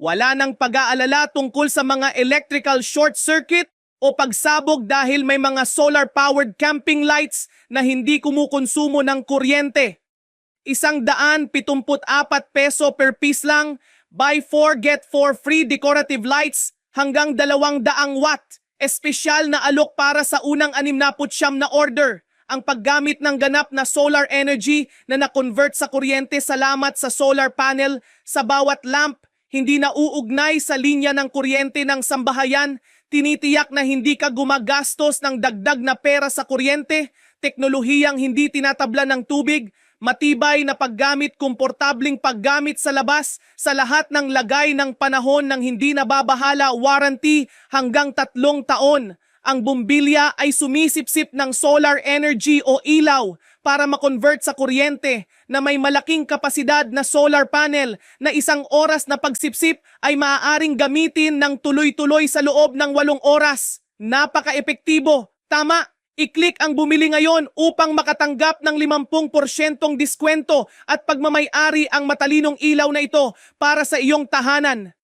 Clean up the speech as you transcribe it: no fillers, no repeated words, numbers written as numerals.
Wala nang pag-aalala tungkol sa mga electrical short circuit o pagsabog dahil may mga solar-powered camping lights na hindi kumukonsumo ng kuryente. ₱174 per piece lang, buy 4 get 4 free decorative lights hanggang 200 watt. Espesyal na alok para sa unang 69 na order. Ang paggamit ng ganap na solar energy na na-convert sa kuryente salamat sa solar panel sa bawat lamp, hindi na uugnay sa linya ng kuryente ng sambahayan, tinitiyak na hindi ka gumagastos ng dagdag na pera sa kuryente, teknolohiyang hindi tinatabla ng tubig, matibay na paggamit, komportabling paggamit sa labas, sa lahat ng lagay ng panahon ng hindi nababahala, warranty hanggang 3 taon. Ang bumbilya ay sumisipsip ng solar energy o ilaw para ma-convert sa kuryente na may malaking kapasidad na solar panel na 1 oras na pagsipsip ay maaaring gamitin ng tuloy-tuloy sa loob ng 8 oras. Napaka-epektibo. Tama, i-click ang bumili ngayon upang makatanggap ng 50% diskwento at pagmamay-ari ang matalinong ilaw na ito para sa iyong tahanan.